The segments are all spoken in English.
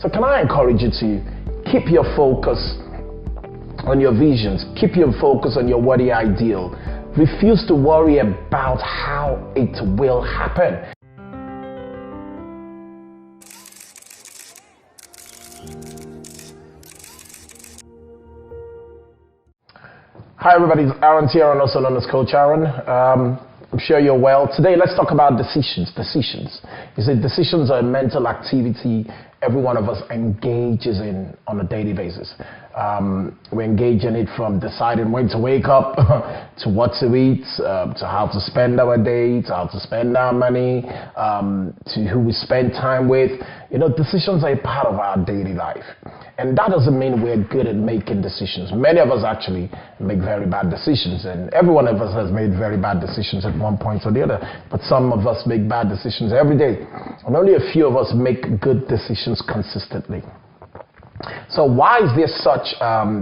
So can I encourage you to keep your focus on your visions, keep your focus on your worthy ideal. Refuse to worry about how it will happen. Hi everybody, it's Aaron here, also known as Coach Aaron. I'm sure you're well. Today, let's talk about decisions. You see, decisions are a mental activity every one of us engages in on a daily basis. We engage in it from deciding when to wake up, to what to eat, to how to spend our day, to how to spend our money, to who we spend time with. You know, decisions are a part of our daily life. And that doesn't mean we're good at making decisions. Many of us actually make very bad decisions, and every one of us has made very bad decisions at one point or the other. But some of us make bad decisions every day, and only a few of us make good decisions consistently. So why is there such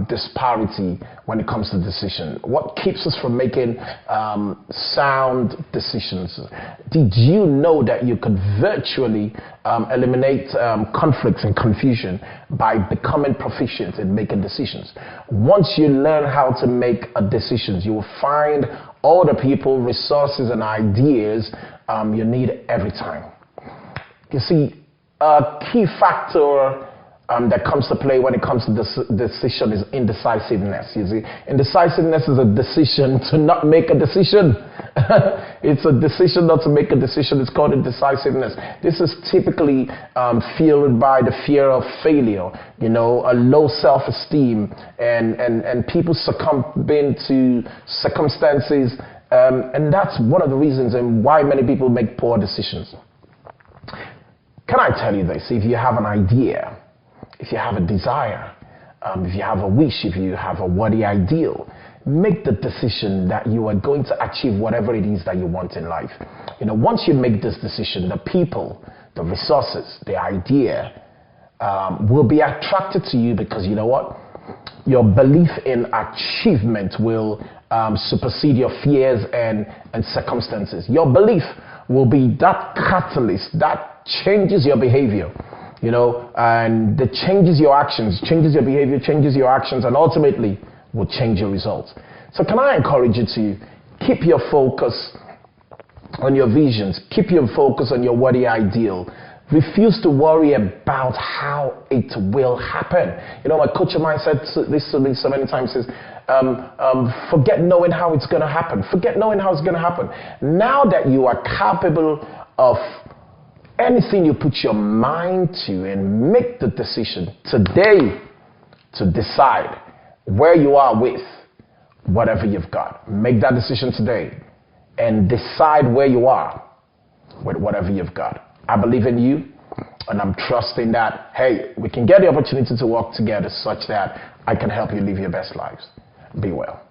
disparity when it comes to decision? What keeps us from making sound decisions? Did you know that you could virtually eliminate conflicts and confusion by becoming proficient in making decisions? Once you learn how to make decisions, you will find all the people, resources, and ideas you need every time. You see, a key factor that comes to play when it comes to this decision is indecisiveness. You see, indecisiveness is a decision to not make a decision. It's a decision not to make a decision. It's called indecisiveness. This is typically fueled by the fear of failure, you know, a low self-esteem, and people succumbing to circumstances, and that's one of the reasons and why many people make poor decisions. Can I tell you this? If you have an idea, if you have a desire, if you have a wish, if you have a worthy ideal, make the decision that you are going to achieve whatever it is that you want in life. You know, once you make this decision, the people, the resources, the idea will be attracted to you, because you know what? Your belief in achievement will supersede your fears and circumstances. Your belief will be that catalyst that changes your behavior. You know, and that changes your actions, changes your behavior, changes your actions, and ultimately will change your results. So can I encourage you to keep your focus on your visions, keep your focus on your worthy ideal. Refuse to worry about how it will happen. You know, my coach of mine said this to me so many times, says, forget knowing how it's going to happen. Forget knowing how it's going to happen. Now that you are capable of anything you put your mind to, and make the decision today to decide where you are with whatever you've got. Make that decision today and decide where you are with whatever you've got. I believe in you, and I'm trusting that, hey, we can get the opportunity to work together such that I can help you live your best lives. Be well.